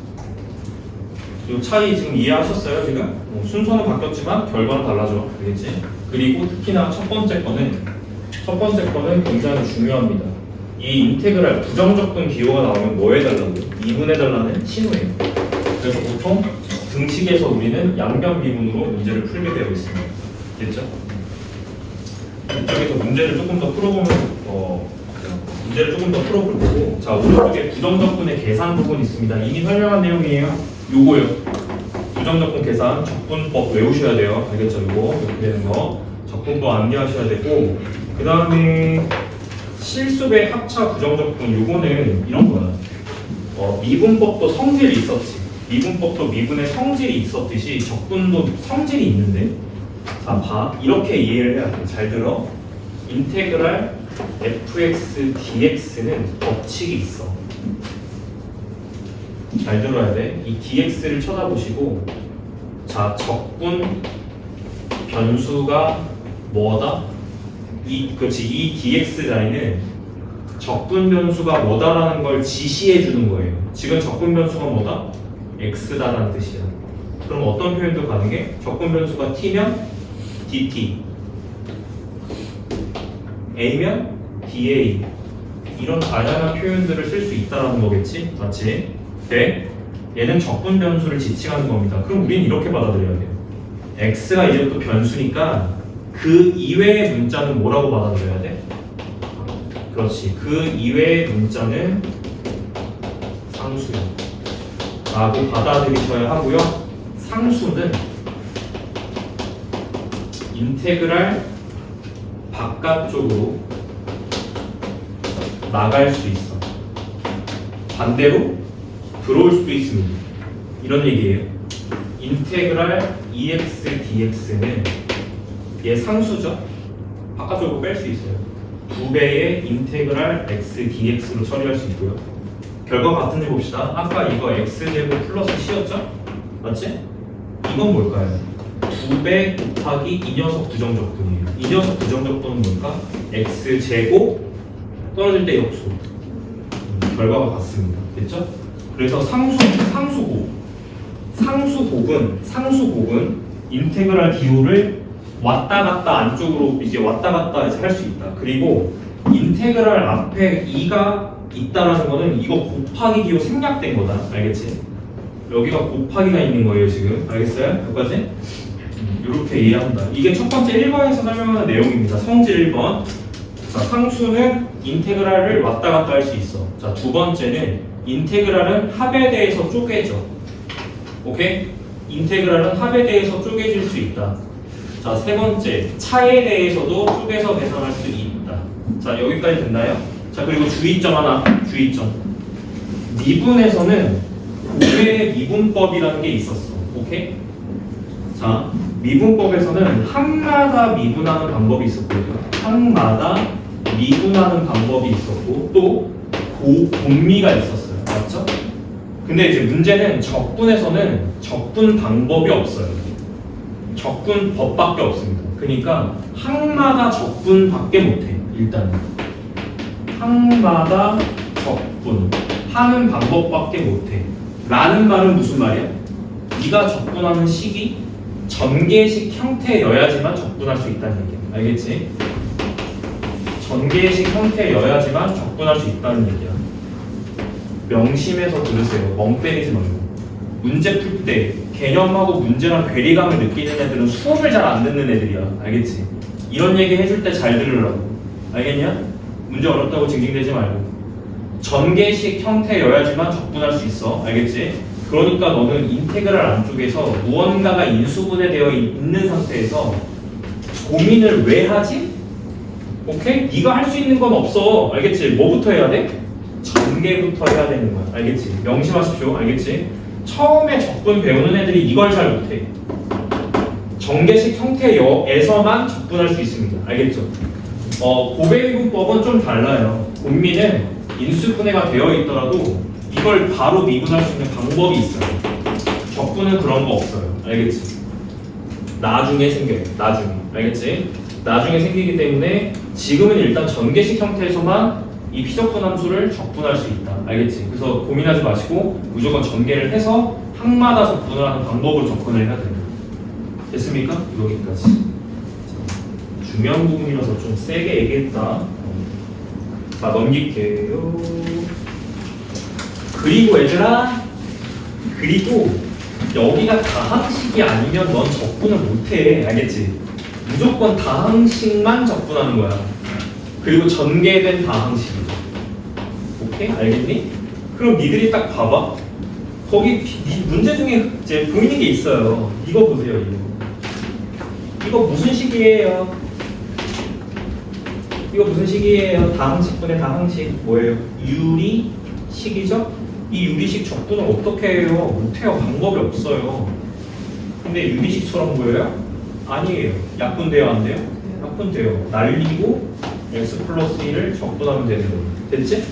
이 차이 지금 이해하셨어요? 지금? 순서는 바뀌었지만 결과는 달라져. 알겠지? 그리고 특히나 첫 번째 거는 굉장히 중요합니다. 이 인테그랄 부정적분 기호가 나오면 뭐 해달라고요? 미분해달라는 신호예요. 그래서 보통 등식에서 우리는 양변 미분으로 문제를 풀게 되어 있습니다. 됐죠? 이쪽에서 문제를 조금 더 풀어보면 문제를 조금 더 풀어볼 거고, 자 오른쪽에 부정적분의 계산 부분 있습니다. 이미 설명한 내용이에요. 요거요. 부정적분 계산 적분법 외우셔야 돼요. 알겠죠? 요거 이렇게 되는 거 적분법 암기하셔야 되고, 그 다음에 실수배 합차 부정적분 요거는 이런 거야. 미분법도 성질이 있었지. 미분법도 미분의 성질이 있었듯이 적분도 성질이 있는데, 자 봐. 이렇게 이해를 해야 돼. 잘 들어. 인테그랄 fx dx는 법칙이 있어. 잘 들어야 돼. 이 dx를 쳐다보시고, 자 적분 변수가 뭐다? 그렇지. 이 dx 자리는 적분 변수가 뭐다라는 걸 지시해 주는 거예요. 지금 적분 변수가 뭐다? x다라는 뜻이야. 그럼 어떤 표현도 가능해? 적분 변수가 t면 dt, a면 da, 이런 다양한 표현들을 쓸 수 있다라는 거겠지? 맞지? 네. 얘는 적분 변수를 지칭하는 겁니다. 그럼 우리는 이렇게 받아들여야 돼요. x가 이제부터 변수니까 그 이외의 문자는 뭐라고 받아들여야 돼? 그렇지. 그 이외의 문자는 상수야 라고 받아들이셔야 하고요. 상수는 인테그랄 바깥쪽으로 나갈 수 있어. 반대로 들어올 수도 있습니다. 이런 얘기예요. 인테그랄 EX DX는 얘 상수죠? 바깥쪽으로 뺄 수 있어요. 2배의 인테그랄 X DX로 처리할 수 있고요. 결과 같은지 봅시다. 아까 이거 X제곱 플러스 C였죠? 맞지? 이건 뭘까요? 2배 곱하기 이 녀석 부정적분이에요. 이 녀석 부정적분은 뭘까? X제곱 떨어질 때 역수. 결과가 같습니다. 됐죠? 그래서 상수곡은 인테그랄 기호를 왔다 갔다 안쪽으로 이제 왔다 갔다 할 수 있다. 그리고 인테그랄 앞에 2가 있다라는 거는 이거 곱하기 기호 생략된 거다. 알겠지? 여기가 곱하기가 있는 거예요 지금. 알겠어요? 여기까지? 이렇게 이해한다. 이게 첫 번째 1번에서 설명하는 내용입니다. 성질 1번. 자, 상수는 인테그랄을 왔다 갔다 할 수 있어. 자, 두 번째는 인테그랄은 합에 대해서 쪼개져. 오케이? 인테그랄은 합에 대해서 쪼개질 수 있다. 자, 세 번째, 차에 대해서도 쪼개서 계산할 수 있다. 자, 여기까지 됐나요? 자, 그리고 주의점 하나, 주의점. 미분에서는 고배의 미분법이라는 게 있었어. 오케이? 자, 미분법에서는 항마다 미분하는 방법이 있었거든요. 항마다 미분하는 방법이 있었고, 또 곱미가 있었어요. 맞죠? 근데 이제 문제는 적분에서는 적분 방법이 없어요. 적분 법밖에 없습니다. 그러니까 항마다 적분밖에 못해. 일단은 항마다 적분 하는 방법밖에 못해. 라는 말은 무슨 말이야? 네가 적분하는 식이 전개식 형태여야지만 적분할 수 있다는 얘기야. 알겠지? 전개식 형태여야지만 적분할 수 있다는 얘기야. 명심해서 들으세요. 멍 때리지 말고. 문제 풀 때 개념하고 문제랑 괴리감을 느끼는 애들은 수업을 잘 안 듣는 애들이야. 알겠지? 이런 얘기 해줄 때 잘 들으라고. 알겠냐? 문제 어렵다고 징징대지 말고. 전개식 형태여야지만 적분할 수 있어. 알겠지? 그러니까 너는 인테그랄 안쪽에서 무언가가 인수분해되어 있는 상태에서 고민을 왜 하지? 오케이? 네가 할 수 있는 건 없어. 알겠지? 뭐부터 해야 돼? 전개부터 해야 되는 거야. 알겠지? 명심하십시오. 알겠지? 처음에 적분 배우는 애들이 이걸 잘 못해. 전개식 형태에서만 적분할 수 있습니다. 알겠죠? 고배미분법은 좀 달라요. 곱미는 인수분해가 되어 있더라도 이걸 바로 미분할 수 있는 방법이 있어요. 적분은 그런 거 없어요. 알겠지? 나중에 생겨요. 나중에. 알겠지? 나중에 생기기 때문에 지금은 일단 전개식 형태에서만 이 피적분 함수를 적분할 수 있다. 알겠지? 그래서 고민하지 마시고 무조건 전개를 해서 항마다 적분을 하는 방법으로 접근을 해야 됩니다. 됐습니까? 여기까지. 자, 중요한 부분이라서 좀 세게 얘기했다. 자, 넘길게요. 그리고 얘들아, 그리고 여기가 다항식이 아니면 넌 적분을 못해. 알겠지? 무조건 다항식만 적분하는 거야. 그리고 전개된 다항식이죠. 오케이? 알겠니? 그럼 니들이 딱 봐봐. 거기 문제 중에 이제 보이는 게 있어요. 이거 보세요, 이거. 이거 무슨 식이에요? 이거 무슨 식이에요? 다항식분의 다항식 뭐예요? 유리식이죠? 이 유리식 적분을 어떻게 해요? 못해요. 방법이 없어요. 근데 유리식처럼 보여요? 아니에요. 약분돼요, 안 돼요? 약분돼요. 날리고 x 플러스 1을 적분하면 되는 거예요. 됐지?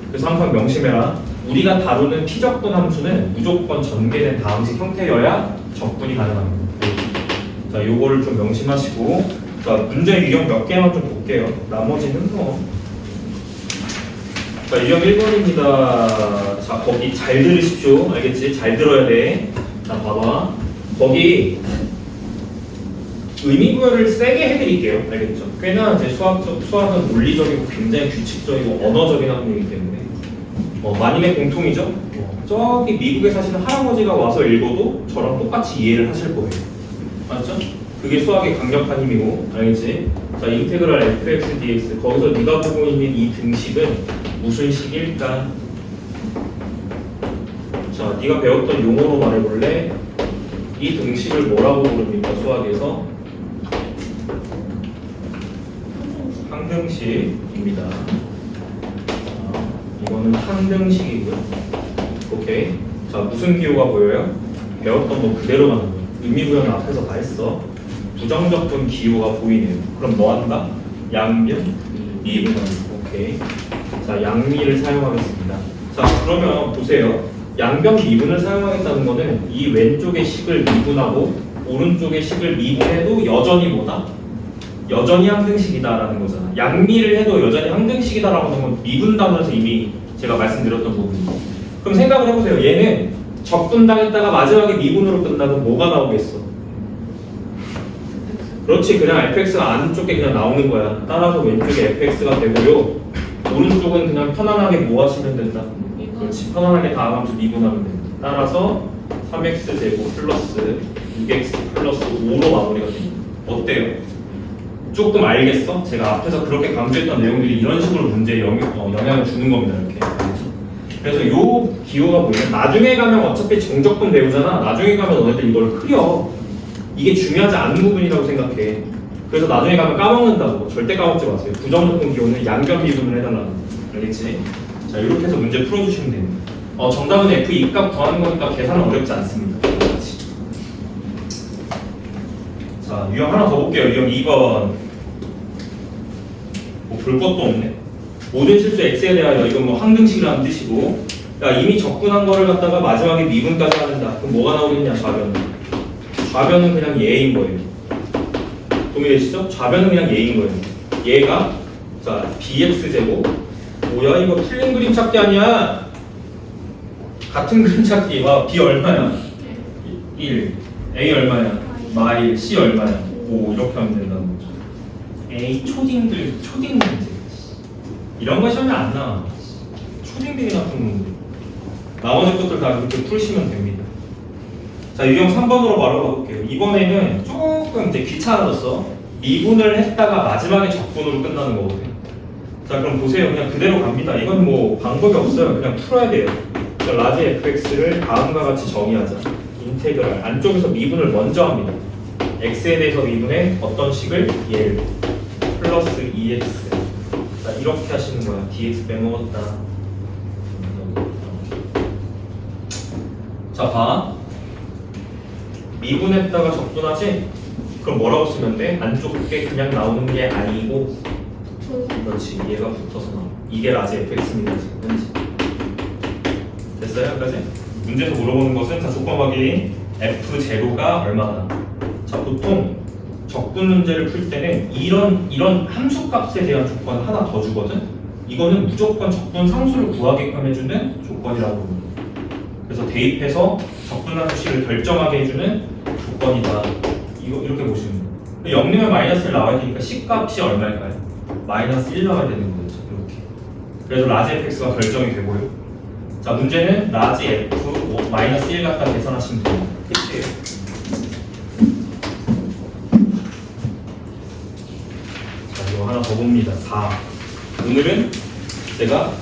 그래서 항상 명심해라. 우리가 다루는 피적분 함수는 무조건 전개된 다항식 형태여야 적분이 가능합니다. 자, 요거를 좀 명심하시고, 자, 문제 유형 몇 개만 좀 볼게요. 나머지는 뭐. 자, 유형 1번입니다. 자, 거기 잘 들으십시오. 알겠지? 잘 들어야 돼. 자, 봐봐. 거기 의미부여를 세게 해드릴게요. 알겠죠? 꽤나 이제 수학은 논리적이고 굉장히 규칙적이고 언어적인 학문이기 때문에 만인의 공통이죠? 저기 미국에 사시는 할아버지가 와서 읽어도 저랑 똑같이 이해를 하실 거예요. 맞죠? 그게 수학의 강력한 힘이고, 알겠지? 자, 인테그랄 fx dx. 거기서 네가 보고 있는 이 등식은 무슨 식일까? 자, 네가 배웠던 용어로 말해볼래? 이 등식을 뭐라고 부릅니까? 수학에서 항등식입니다. 이거는 항등식이고요. 오케이. 자, 무슨 기호가 보여요? 배웠던 거 그대로 가는 거예요. 의미부여는 앞에서 다 했어. 부정적분 기호가 보이네요. 그럼 뭐 한다? 양변 미분하는. 오케이. 자, 양미를 사용하겠습니다. 자, 그러면 보세요. 양변 미분을 사용하겠다는 거는 이 왼쪽의 식을 미분하고 오른쪽의 식을 미분해도 여전히 뭐다? 여전히 항등식이다라는 거잖아. 양미를 해도 여전히 항등식이다라고 하는 건 미분 단어에서 이미 제가 말씀드렸던 부분이죠. 그럼 생각을 해보세요. 얘는 적분당했다가 마지막에 미분으로 끝나면 뭐가 나오겠어? 그렇지, 그냥 fx가 안쪽에 그냥 나오는 거야. 따라서 왼쪽에 fx가 되고요. 오른쪽은 그냥 편안하게 뭐 하시면 된다? 그렇지, 편안하게 다음함수 미분하면 된다. 따라서 3x제곱 플러스 6x 플러스 5로 마무리가 됩니다. 어때요? 조금 알겠어? 제가 앞에서 그렇게 강조했던 내용들이 이런 식으로 문제에 영향을 주는 겁니다. 이렇게. 그래서 요 기호가 뭐냐면 나중에 가면 어차피 정적분 배우잖아. 나중에 가면 너네들 이걸 그려. 이게 중요하지 않은 부분이라고 생각해. 그래서 나중에 가면 까먹는다고. 절대 까먹지 마세요. 부정적분 기호는 양변 미분을 해달라는 거. 알겠지? 자, 이렇게 해서 문제 풀어주시면 됩니다. 정답은 f 입값 구하는 거니까 계산은 어렵지 않습니다. 그렇지. 자, 유형 하나 더 볼게요. 유형 2번. 뭐 볼 것도 없네. 모든 실수 x에 대하여 이건 뭐 항등식이라는 뜻이고, 야, 이미 적분한 거를 갖다가 마지막에 미분까지 하는다. 그럼 뭐가 나오겠냐? 좌변은. 좌변은 그냥 예인 거예요. 동의되시죠? 좌변은 그냥 예인 거예요. 얘가 자 bx제곱. 뭐야 이거 틀린 그림 찾기 아니야? 같은 그림 찾기. 와, b 얼마야? 1. a 얼마야? 마일. c 얼마야? 5. 이렇게 하면 된다는 거죠. 에이, 초딩들 문제. 이런 거 시험에 안 나와. 초딩들이나 푸는 문제. 나머지 것들 다 이렇게 풀시면 됩니다. 자, 유형 3번으로 바로 가볼게요. 이번에는 조금 이제 귀찮아졌어. 미분을 했다가 마지막에 적분으로 끝나는 거거든요. 자, 그럼 보세요. 그냥 그대로 갑니다. 이건 뭐 방법이 없어요. 그냥 풀어야 돼요. 자, 라지 fx를 다음과 같이 정의하자. 인테그랄. 안쪽에서 미분을 먼저 합니다. x에 대해서 미분해 어떤 식을? 얘를 플러스 2x. 자, 이렇게 하시는 거야. dx 빼먹었다. 자, 봐. 미분했다가 적분하지? 그럼 뭐라고 쓰면 돼? 안쪽에 그냥 나오는 게 아니고, 그렇지, 얘가 붙어서 나와. 이게 라지 fx입니다. 지금 됐어요? 여기까지? 문제에서 물어보는 것은, 자, 조건 확인. f0가 얼마나? 자, 보통 적분 문제를 풀 때는 이런 함수값에 대한 조건 하나 더 주거든? 이거는 무조건 적분 상수를 구하게끔 해주는 조건이라고 합니다. 그래서 대입해서 적분 함수식을 결정하게 해주는 조건이다. 이렇게 보시면 돼요. 0 넣으면 마이너스 1 나와야 되니까 C값이 얼마일까요? 마이너스 1 나와야 되는 거죠. 이렇게. 그래서 라지 fx가 결정이 되고요. 자, 문제는 라지 f 마이너스 1 갖다 계산하시면 됩니다. 끝이에요. 적어봅니다. 4. 오늘은 제가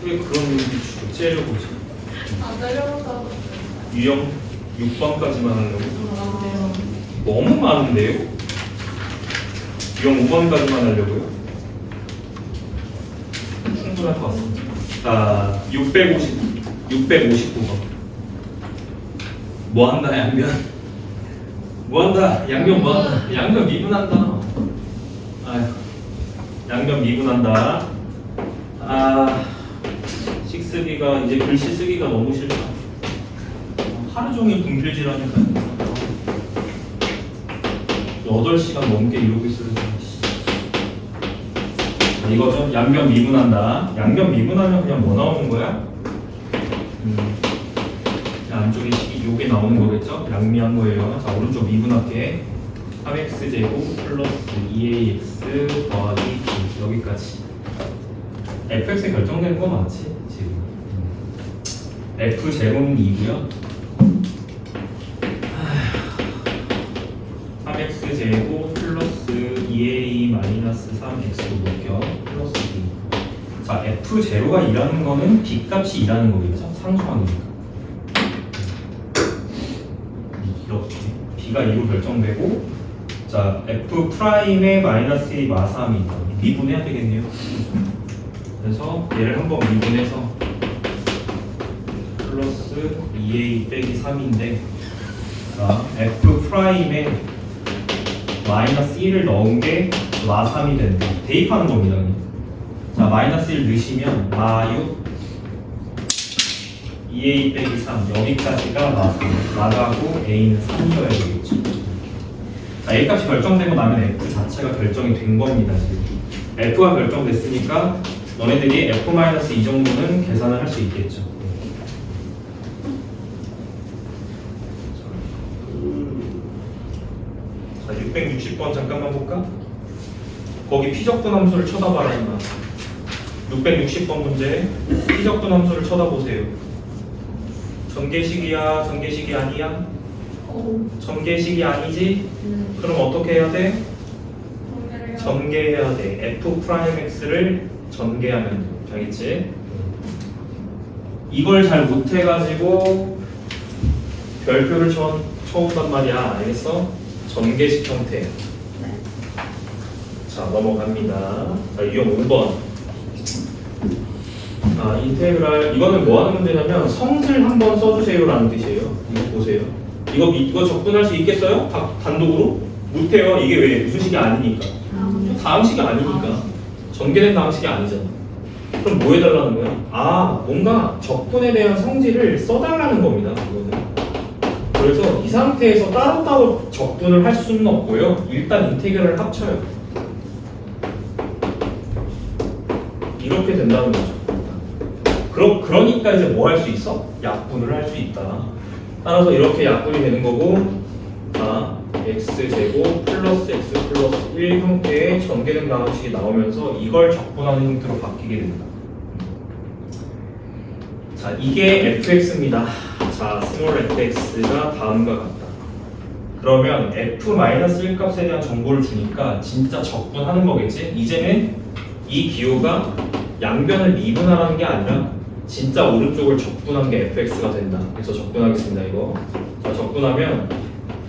왜 그런 주로 째려보지? 아, 내려온다고. 유형 6번까지만 하려고? 아, 너무 많은데요? 유형 5번까지만 하려고요? 충분할 것 같습니다. 자, 659번. 뭐 한다, 양면? 뭐 한다, 양면 뭐 한다? 양면 미분한다. 아휴, 양면 미분한다. 아, 식쓰기가 이제 글씨 쓰기가 너무 싫다. 하루 종일 분필질하니까 8시간 넘게 이러고 있어요. 이거죠? 양면 미분한다. 양면 미분하면 그냥 뭐 나오는 거야? 안쪽에 식이 요게 나오는 거겠죠? 양미한 거예요. 자, 오른쪽 미분할게. 3x제곱 플러스 2ax 더하기 b 여기까지. fx에 결정되는 거 맞지? 지금 f제곱은 2고요 3x제곱 플러스 2a 마이너스 3x도 볼게요. 플러스 b. 자, f0가 2라는 거는 b 값이 2라는 거겠죠? 상수항이니까. 이렇게 b가 2로 결정되고, 자, f 프라임의 마이너스 1이 마3이다. 미분해야 되겠네요. 그래서 얘를 한번 미분해서 플러스 2a 빼기 3인데, 자, f 프라임에 마이너스 1을 넣은 게 마3이 된다. 대입하는 겁니다. 그냥. 자, 마이너스 1 넣으시면 마6 2a 빼기 3 여기까지가 마3 나가고 a는 3이어야 되겠죠. 자, a 값이 결정되고 나면 f 자체가 결정이 된 겁니다. 지금 f가 결정됐으니까 너네들이 f-2 정도는 계산을 할 수 있겠죠. 자, 660번 잠깐만 볼까? 거기 피적분 함수를 쳐다봐라. 660번 문제 피적분 함수를 쳐다보세요. 전개식이야? 전개식이 아니야? 전개식이 아니지? 그럼 어떻게 해야 돼? 전개해야 돼. f'(x를) 전개하면 돼. 알겠지? 이걸 잘 못해가지고 별표를 쳐온단 말이야. 알겠어? 전개식 형태. 자, 넘어갑니다. 자, 유형 5번. 아, 인테그랄. 이거는 뭐 하는 문제냐면 성질 한번 써주세요라는 뜻이에요. 이거 보세요. 이거 접근할 수 있겠어요? 단독으로? 못해요. 이게 왜? 무슨 식이 아니니까. 다항식이 아니니까. 전개된 다항식이 아니잖아. 그럼 뭐 해달라는 거야? 아, 뭔가 적분에 대한 성질을 써달라는 겁니다. 이거는. 그래서 이 상태에서 따로따로 적분을 할 수는 없고요. 일단 인테그랄을 합쳐요. 이렇게 된다는 거죠. 그러니까 이제 뭐 할 수 있어? 약분을 할 수 있다. 따라서 이렇게 약분이 되는 거고, 자, x제곱 플러스 x 플러스 1 형태의 전개된 방식이 나오면서 이걸 적분하는 형태로 바뀌게 된다. 자, 이게 fx입니다. 자, 스몰 fx가 다음과 같다. 그러면 f-1 값에 대한 정보를 주니까 진짜 적분하는 거겠지? 이제는 이 기호가 양변을 미분하라는 게 아니라 진짜 오른쪽을 적분한 게 fx가 된다. 그래서 적분하겠습니다. 이거. 자, 적분하면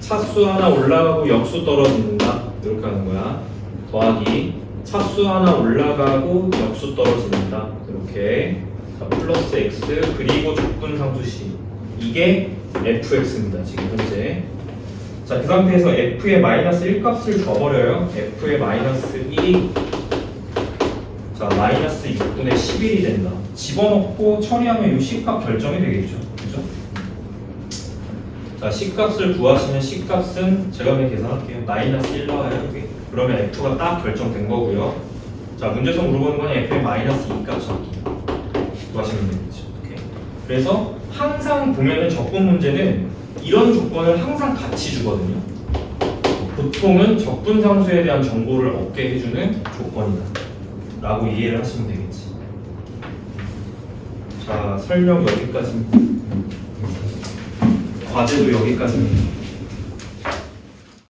차수 하나 올라가고 역수 떨어진다. 이렇게 하는 거야. 더하기 차수 하나 올라가고 역수 떨어진다. 이렇게. 자, 플러스 x 그리고 적분 상수식. 이게 fx입니다. 지금 현재. 자, 그 상태에서 f의 마이너스 1 값을 줘버려요. f의 마이너스 1이 자, 마이너스 6분의 11이 된다. 집어넣고 처리하면 이 C값 결정이 되겠죠. 그죠? 자, C값을 구하시면 C값은 제가 그냥 계산할게요. 마이너스 1 나와요. 여기. 그러면 F가 딱 결정된 거고요. 자, 문제에서 물어보는 건 F의 마이너스 2 값 찾기. 구하시면 되겠죠. 오케이. 그래서 항상 보면은 적분 문제는 이런 조건을 항상 같이 주거든요. 보통은 적분 상수에 대한 정보를 얻게 해주는 조건이다. 라고 이해를 하시면 되겠지. 자, 설명 여기까지. 과제도 여기까지입니다.